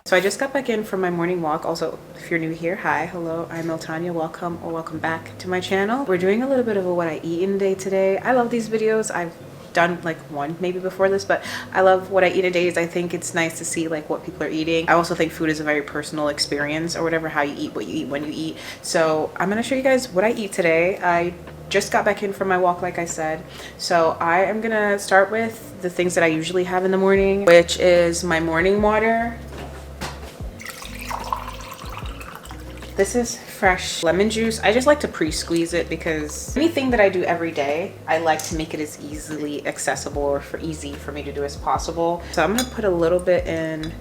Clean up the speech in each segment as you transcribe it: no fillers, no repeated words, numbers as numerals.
So I just got back in from my morning walk. Also, if you're new here, hi, hello, I'm Miltanya. Welcome or welcome back to my channel. We're doing a little bit of a what I eat in a day today. I love these videos. I've done like one maybe before this, but I love what I eat in days. I think it's nice to see like what people are eating. I also think food is a very personal experience, or whatever, how you eat, what you eat, when you eat. So I'm gonna show you guys what I eat today. I just got back in from my walk, like I said. So I am gonna start with the things that I usually have in the morning, which is my morning water. This is fresh lemon juice. I just like to pre-squeeze it because anything that I do every day, I like to make it as easily accessible or easy for me to do as possible. So I'm gonna put a little bit in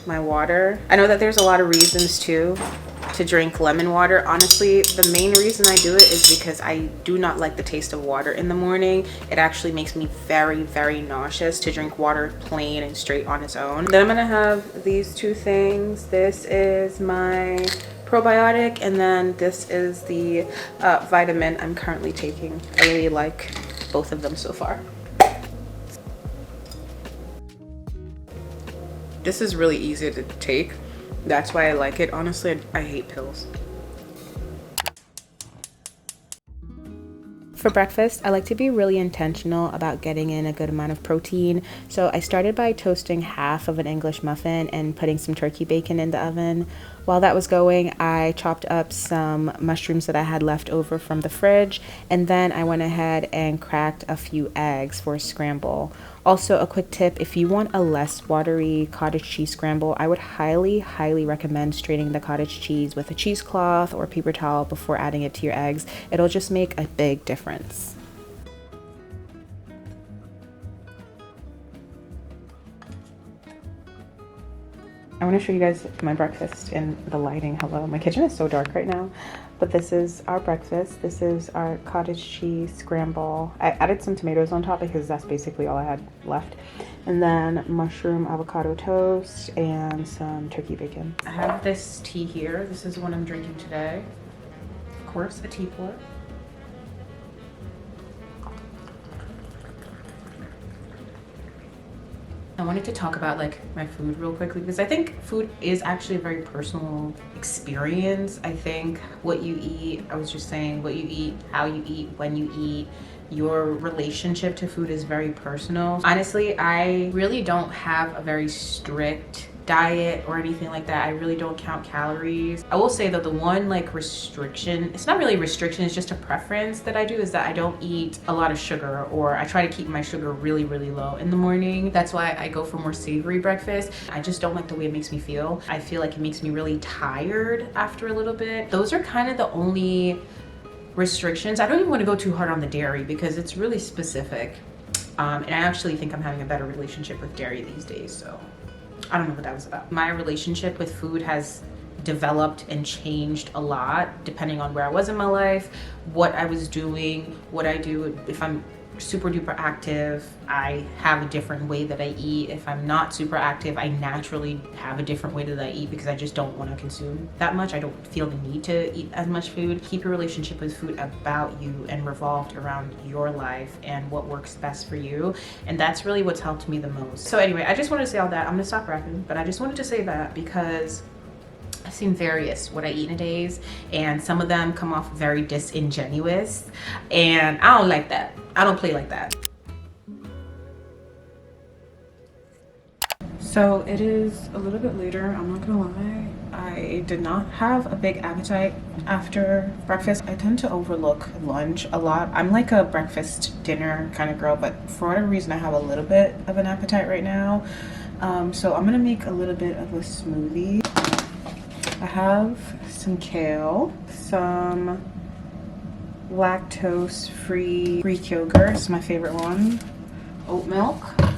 my water. I know that there's a lot of reasons too to drink lemon water. Honestly, the main reason I do it is because I do not like the taste of water in the morning. It actually makes me very, very nauseous to drink water plain and straight on its own. Then I'm gonna have these two things. This is my probiotic, and then this is the vitamin I'm currently taking. I really like both of them so far. This is really easy to take. That's why I like it. Honestly, I hate pills. For breakfast, I like to be really intentional about getting in a good amount of protein. So I started by toasting half of an English muffin and putting some turkey bacon in the oven. While that was going, I chopped up some mushrooms that I had left over from the fridge, and then I went ahead and cracked a few eggs for a scramble. Also, a quick tip, if you want a less watery cottage cheese scramble, I would highly recommend straining the cottage cheese with a cheesecloth or paper towel before adding it to your eggs. It'll just make a big difference. I want to show you guys my breakfast in the lighting. Hello, my kitchen is so dark right now, but this is our breakfast. This is our cottage cheese scramble. I added some tomatoes on top because that's basically all I had left. And then mushroom avocado toast and some turkey bacon. I have this tea here. This is what I'm drinking today. Of course, a tea pour. I wanted to talk about like my food real quickly because I think food is actually a very personal experience. I think what you eat, I was just saying, what you eat, how you eat, when you eat, your relationship to food is very personal. Honestly, I really don't have a very strict diet or anything like that. I really don't count calories. I will say that the one like restriction, it's not really a restriction, it's just a preference that I do, is that I don't eat a lot of sugar, or I try to keep my sugar really low in the morning. That's why I go for more savory breakfast. I just don't like the way it makes me feel. I feel like it makes me really tired after a little bit. Those are kind of the only restrictions. I don't even want to go too hard on the dairy because it's really specific. And I actually think I'm having a better relationship with dairy these days, so I don't know what that was about. My relationship with food has developed and changed a lot depending on where I was in my life, what I was doing, what I do. If I'm super duper active, I have a different way that I eat. If I'm not super active, I naturally have a different way that I eat because I just don't want to consume that much. I don't feel the need to eat as much food. Keep your relationship with food about you and revolved around your life and what works best for you. And that's really what's helped me the most. So anyway, I just wanted to say all that. I'm gonna stop rapping, but I just wanted to say that because I've seen various what I eat in a days, and some of them come off very disingenuous, and I don't like that. I don't play like that. So it is a little bit later, I'm not gonna lie. I did not have a big appetite after breakfast. I tend to overlook lunch a lot. I'm like a breakfast dinner kind of girl, but for whatever reason I have a little bit of an appetite right now. So I'm gonna make a little bit of a smoothie. I have some kale, some lactose-free Greek yogurt, it's my favorite one, oat milk. I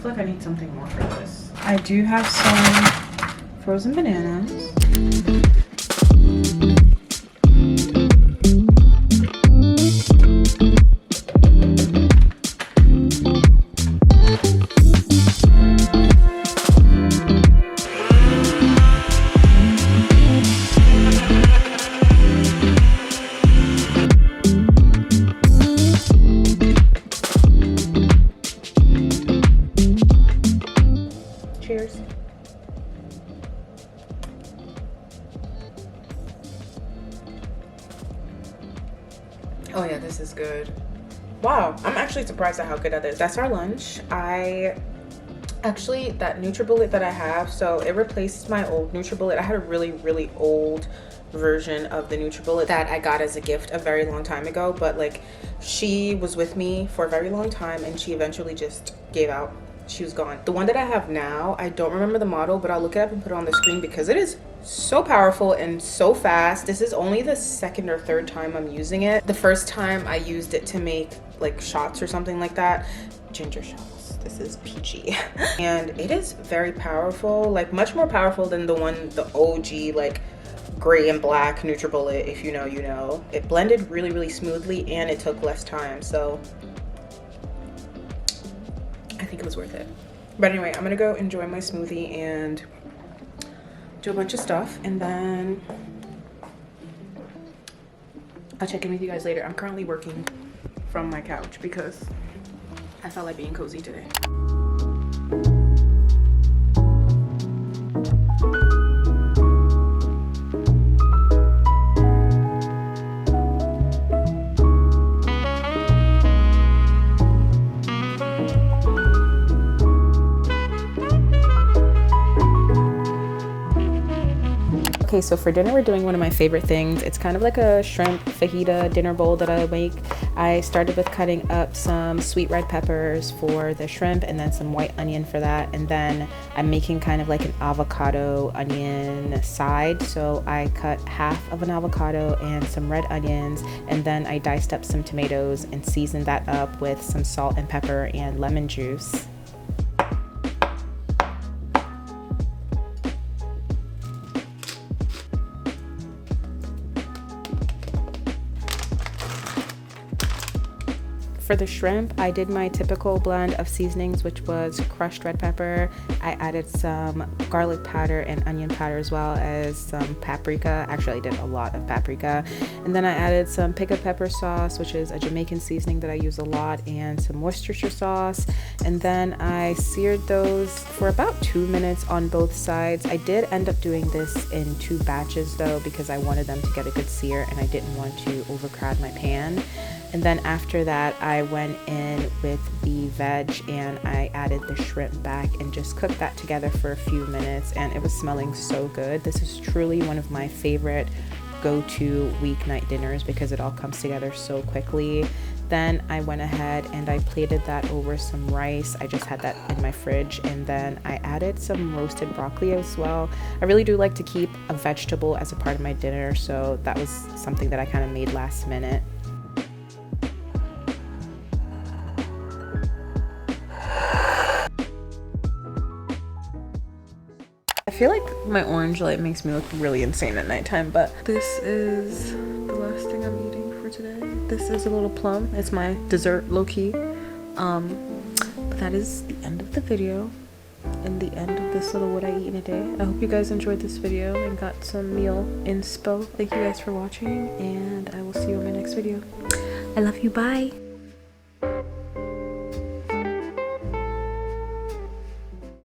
feel like I need something more for this. I do have some frozen bananas. Cheers. Oh yeah, this is good. Wow, I'm actually surprised at how good that is. That's our lunch. Actually, that NutriBullet that I have, so it replaced my old NutriBullet. I had a really old version of the NutriBullet that I got as a gift a very long time ago, but like she was with me for a very long time and she eventually just gave out. She was gone. The one that I have now, I don't remember the model, but I'll look it up and put it on the screen because it is so powerful and so fast. This is only the second or third time I'm using it. The first time I used it to make like shots or something like that, ginger shots. This is peachy. And it is very powerful, like much more powerful than the OG like gray and black NutriBullet. If you know, you know. It blended really smoothly and it took less time, so I think it was worth it. But anyway, I'm gonna go enjoy my smoothie and do a bunch of stuff, and then I'll check in with you guys later. I'm currently working from my couch because I felt like being cozy today. Okay, so for dinner we're doing one of my favorite things. It's kind of like a shrimp fajita dinner bowl that I make. I started with cutting up some sweet red peppers for the shrimp and then some white onion for that, and then I'm making kind of like an avocado onion side. So I cut half of an avocado and some red onions, and then I diced up some tomatoes and seasoned that up with some salt and pepper and lemon juice. For the shrimp, I did my typical blend of seasonings, which was crushed red pepper. I added some garlic powder and onion powder, as well as some paprika. Actually, I did a lot of paprika. And then I added some pickapeppa sauce, which is a Jamaican seasoning that I use a lot, and some worcestershire sauce. And then I seared those for about 2 minutes on both sides. I did end up doing this in 2 batches though, because I wanted them to get a good sear and I didn't want to overcrowd my pan. And then after that, I went in with the veg and I added the shrimp back and just cooked that together for a few minutes, and it was smelling so good. This is truly one of my favorite go-to weeknight dinners because it all comes together so quickly. Then I went ahead and I plated that over some rice. I just had that in my fridge, and then I added some roasted broccoli as well. I really do like to keep a vegetable as a part of my dinner, so that was something that I kind of made last minute. I feel like my orange light makes me look really insane at nighttime, but this is the last thing I'm eating for today. This is a little plum. It's my dessert, low-key. But that is the end of the video and the end of this little what I eat in a day. I hope you guys enjoyed this video and got some meal inspo. Thank you guys for watching, and I will see you in my next video. I love you. Bye.